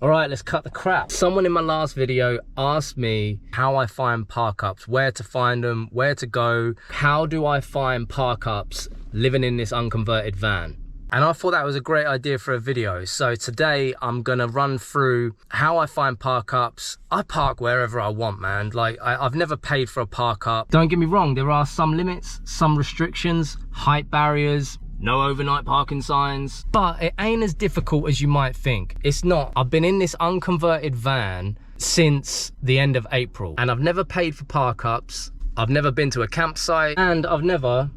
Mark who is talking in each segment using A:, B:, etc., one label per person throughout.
A: All right, let's cut the crap. Someone in my last video asked me how I find park ups, where to find them, where to go. How do I find park ups living in this unconverted van? And I thought that was a great idea for a video. So today I'm gonna run through how I find park ups. I park wherever I want, man. Like I've never paid for a park up. Don't get me wrong, there are some limits, some restrictions, height barriers, no overnight parking signs, but it ain't as difficult as you might think. It's not. I've been in this unconverted van since the end of April, and I've never paid for park ups. I've never been to a campsite, and I've never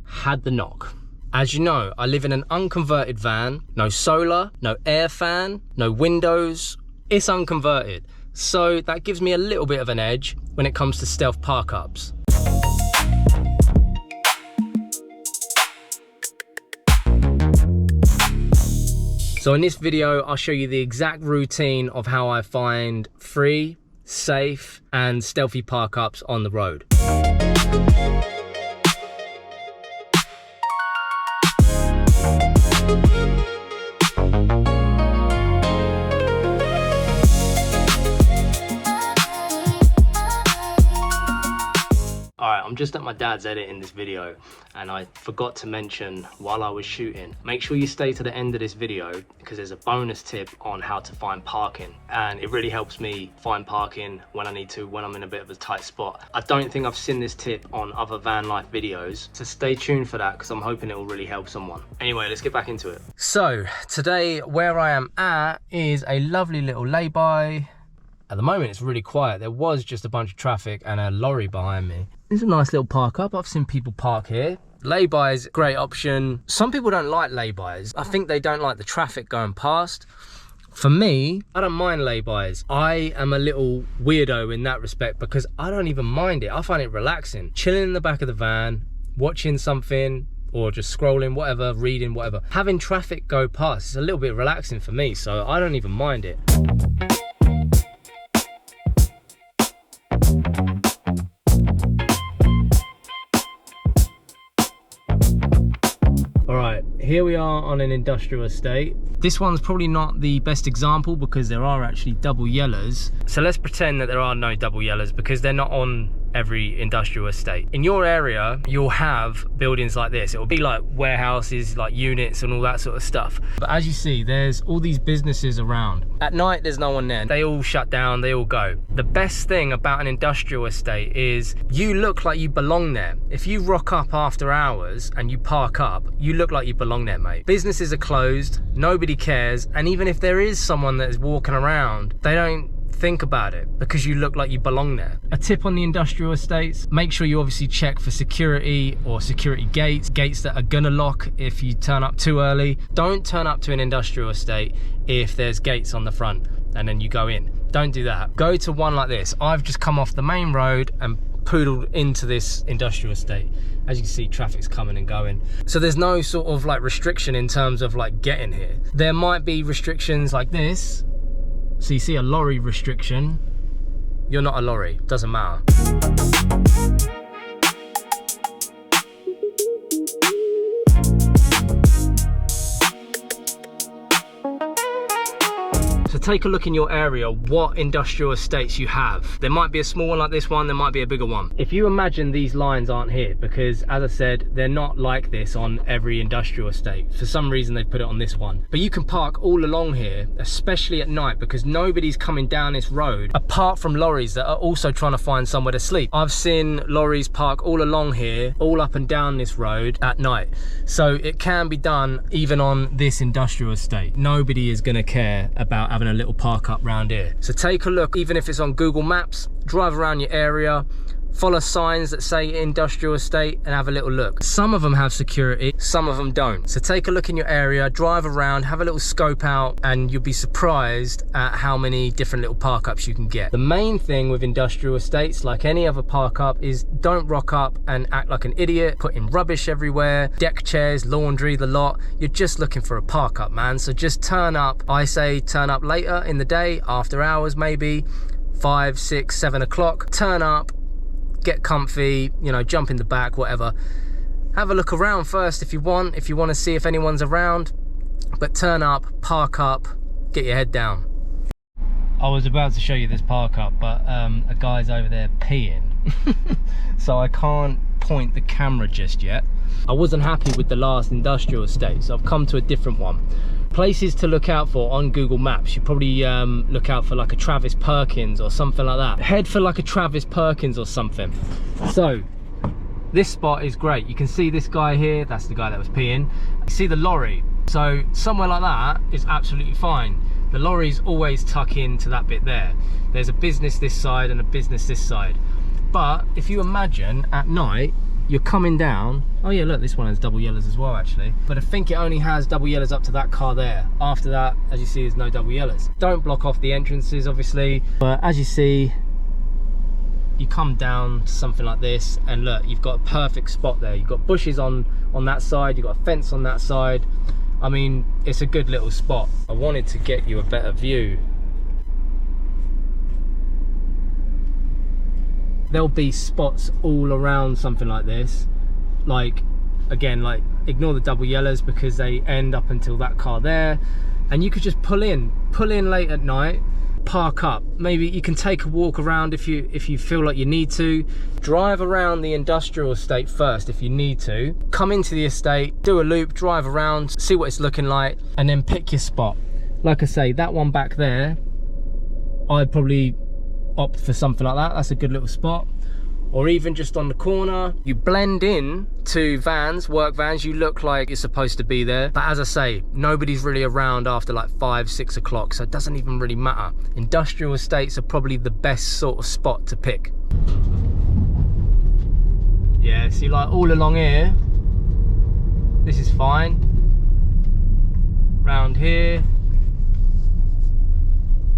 A: had the knock. As you know, I live in an unconverted van, no solar, no air fan, no windows. It's unconverted. So that gives me a little bit of an edge when it comes to stealth park ups. So in this video, I'll show you the exact routine of how I find free, safe, and stealthy park ups on the road. I'm just at my dad's editing this video, and I forgot to mention while I was shooting, make sure you stay to the end of this video because there's a bonus tip on how to find parking, and it really helps me find parking when I need to, when I'm in a bit of a tight spot. I don't think I've seen this tip on other van life videos, so stay tuned for that because I'm hoping it will really help someone. Anyway, let's get back into it. So today where I am at is a lovely little lay-by. At the moment it's really quiet. There was just a bunch of traffic and a lorry behind me. It's a nice little park up. I've seen people park here. Lay-bys, great option. Some people don't like lay-bys. I think they don't like the traffic going past. For me, I don't mind lay-bys. I am a little weirdo in that respect because I don't even mind it. I find it relaxing. Chilling in the back of the van, watching something, or just scrolling, whatever, reading, whatever. Having traffic go past is a little bit relaxing for me, so I don't even mind it. Here we are on an industrial estate. This one's probably not the best example because there are actually double yellows. So let's pretend that there are no double yellows because they're not on every industrial estate. In your area, you'll have buildings like this. It'll be like warehouses, like units and all that sort of stuff. But as you see, there's all these businesses around. At night, there's no one there. They all shut down, they all go. The best thing about an industrial estate is you look like you belong there. If you rock up after hours and you park up, you look like you belong there, mate. Businesses are closed, nobody cares, and even if there is someone that is walking around, they don't think about it because you look like you belong there. A tip on the industrial estates, make sure you obviously check for security or security gates that are gonna lock if you turn up too early. Don't turn up to an industrial estate if there's gates on the front and then you go in. Don't do that. Go to one like this. I've just come off the main road and poodled into this industrial estate. As you can see, traffic's coming and going. So there's no sort of like restriction in terms of like getting here. There might be restrictions like this. So you see a lorry restriction. You're not a lorry, doesn't matter. So take a look in your area, what industrial estates you have. There might be a small one like this one, there might be a bigger one. If you imagine these lines aren't here, because as I said, they're not like this on every industrial estate. For some reason they put it on this one. But you can park all along here, especially at night, because nobody's coming down this road, apart from lorries that are also trying to find somewhere to sleep. I've seen lorries park all along here, all up and down this road at night. So it can be done even on this industrial estate. Nobody is gonna care about having a little park up round here. So take a look, even if it's on Google Maps, drive around your area, follow signs that say industrial estate and have a little look. Some of them have security, some of them don't. So take a look in your area, drive around, have a little scope out, and you'll be surprised at how many different little park ups you can get. The main thing with industrial estates, like any other park up, is don't rock up and act like an idiot, putting rubbish everywhere, deck chairs, laundry, the lot. You're just looking for a park up, man. So just turn up. I say turn up later in the day, after hours maybe, 5, 6, 7 o'clock. Turn up, get comfy, you know, jump in the back, whatever. Have a look around first if you want to see if anyone's around, but turn up, park up, get your head down. I was about to show you this park up, but a guy's over there peeing. So I can't point the camera just yet. I wasn't happy with the last industrial estate, so I've come to a different one. Places to look out for on Google Maps, you probably look out for like a Travis Perkins or something like that. Head for like a Travis Perkins or something. So this spot is great. You can see this guy here, that's the guy that was peeing. You see the lorry. So somewhere like that is absolutely fine. The lorries always tuck into that bit there. There's a business this side and a business this side. But if you imagine at night, you're coming down. Oh yeah, look, this one has double yellows as well actually. But I think it only has double yellows up to that car there. After that, as you see, there's no double yellows. Don't block off the entrances, obviously. But as you see, you come down to something like this and look, you've got a perfect spot there. You've got bushes on that side, you've got a fence on that side. I mean, it's a good little spot. I wanted to get you a better view. There'll be spots all around something like this. Like, again, like, ignore the double yellows because they end up until that car there. And you could just pull in late at night, park up. Maybe you can take a walk around if you feel like you need to. Drive around the industrial estate first if you need to. Come into the estate, do a loop, drive around, see what it's looking like, and then pick your spot. Like I say, that one back there, I'd probably opt for something like that. That's a good little spot. Or even just on the corner, you blend in to vans, work vans, you look like you're supposed to be there. But as I say, nobody's really around after like 5, 6 o'clock, so it doesn't even really matter. Industrial estates are probably the best sort of spot to pick. Yeah, see, like all along here, this is fine. Round here,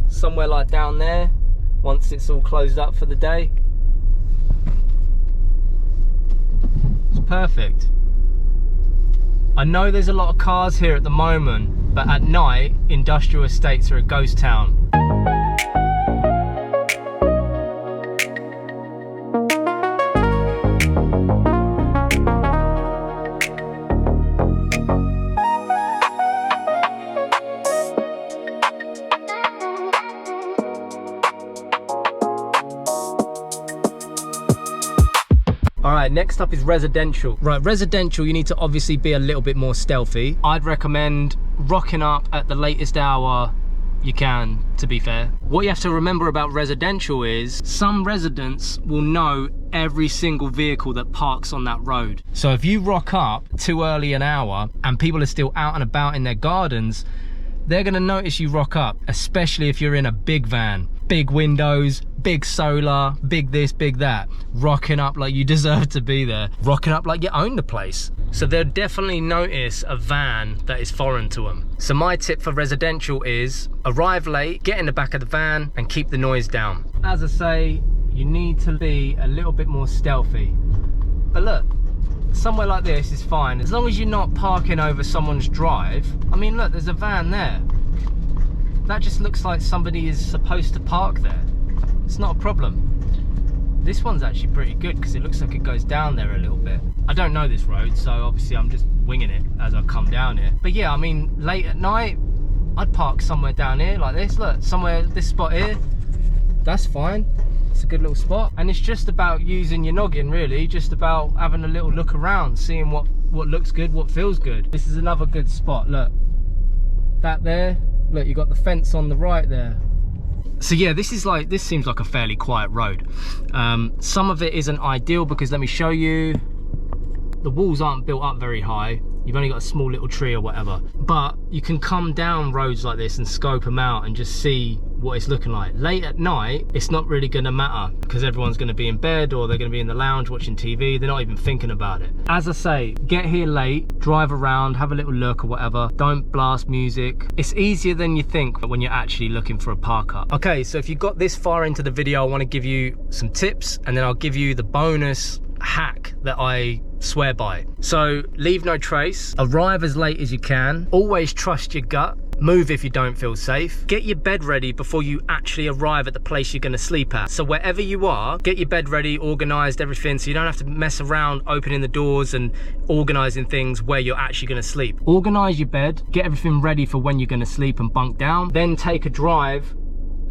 A: somewhere like down there, once it's all closed up for the day. Perfect. I know there's a lot of cars here at the moment, but at night, industrial estates are a ghost town. Alright, next up is residential. Right, residential, you need to obviously be a little bit more stealthy. I'd recommend rocking up at the latest hour you can, to be fair. What you have to remember about residential is some residents will know every single vehicle that parks on that road. So if you rock up too early an hour and people are still out and about in their gardens, they're gonna notice you rock up, especially if you're in a big van. Big windows, big solar, big this, big that. Rocking up like you deserve to be there. Rocking up like you own the place. So they'll definitely notice a van that is foreign to them. So my tip for residential is arrive late, get in the back of the van and keep the noise down. As I say, you need to be a little bit more stealthy. But look, somewhere like this is fine. As long as you're not parking over someone's drive. I mean, look, there's a van there. That just looks like somebody is supposed to park there. It's not a problem. This one's actually pretty good because it looks like it goes down there a little bit. I don't know this road, so obviously I'm just winging it as I come down here. But yeah, I mean, late at night, I'd park somewhere down here like this. Look, somewhere, this spot here, that's fine. It's a good little spot. And it's just about using your noggin, really. Just about having a little look around, seeing what looks good, what feels good. This is another good spot, look. That there, look, you got the fence on the right there. So yeah, this seems like a fairly quiet road. Some of it isn't ideal because let me show you, the walls aren't built up very high. You've only got a small little tree or whatever, but you can come down roads like this and scope them out and just see what it's looking like. Late at night, it's not really gonna matter because everyone's gonna be in bed or they're gonna be in the lounge watching TV. They're not even thinking about it. As I say, get here late, drive around, have a little look or whatever. Don't blast music. It's easier than you think when you're actually looking for a park up. Okay, so if you got this far into the video, I wanna give you some tips and then I'll give you the bonus hack that I swear by. So leave no trace, arrive as late as you can, always trust your gut, move if you don't feel safe, get your bed ready before you actually arrive at the place you're going to sleep at. So wherever you are, get your bed ready, organized, everything, so you don't have to mess around opening the doors and organizing things where you're actually going to sleep. Organize your bed, get everything ready for when you're going to sleep and bunk down, then take a drive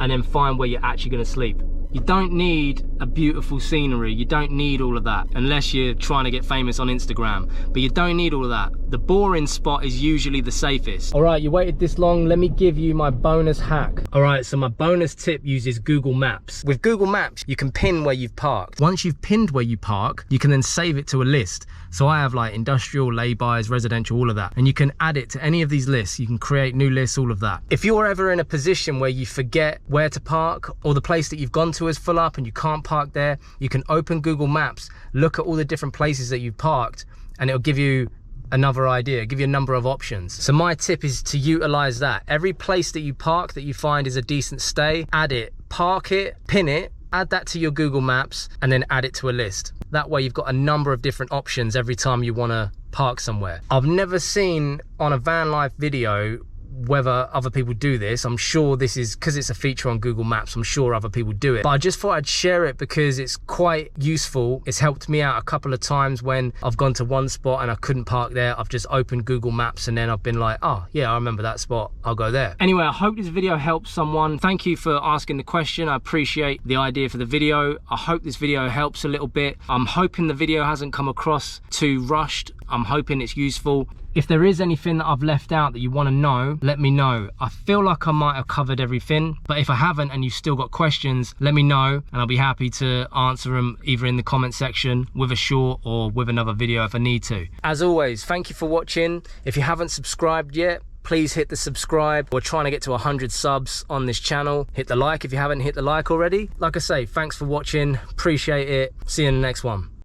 A: and then find where you're actually going to sleep. You don't need a beautiful scenery. You don't need all of that unless you're trying to get famous on Instagram. But you don't need all of that. The boring spot is usually the safest. All right, you waited this long. Let me give you my bonus hack. All right, so my bonus tip uses Google Maps. With Google Maps, you can pin where you've parked. Once you've pinned where you park, you can then save it to a list. So I have like industrial, laybys, residential, all of that. And you can add it to any of these lists. You can create new lists, all of that. If you're ever in a position where you forget where to park, or the place that you've gone to is full up and you can't park there, you can open Google Maps, look at all the different places that you've parked, and it'll give you another idea, give you a number of options. So my tip is to utilize that. Every place that you park that you find is a decent stay, add it, park it, pin it, add that to your Google Maps, and then add it to a list. That way you've got a number of different options every time you want to park somewhere. I've never seen on a van life video whether other people do this. I'm sure this is because it's a feature on Google Maps. I'm sure other people do it, but I just thought I'd share it because it's quite useful. It's helped me out a couple of times when I've gone to one spot and I couldn't park there. I've just opened Google Maps and then I've been like, oh yeah, I remember that spot, I'll go there. Anyway, I hope this video helps someone. Thank you for asking the question. I appreciate the idea for the video. I hope this video helps a little bit. I'm hoping the video hasn't come across too rushed. I'm hoping it's useful. If there is anything that I've left out that you want to know, let me know. I feel like I might have covered everything, but if I haven't and you've still got questions, let me know and I'll be happy to answer them either in the comment section with a short or with another video if I need to. As always, thank you for watching. If you haven't subscribed yet, please hit the subscribe. We're trying to get to 100 subs on this channel. Hit the like if you haven't hit the like already. Like I say, thanks for watching. Appreciate it. See you in the next one.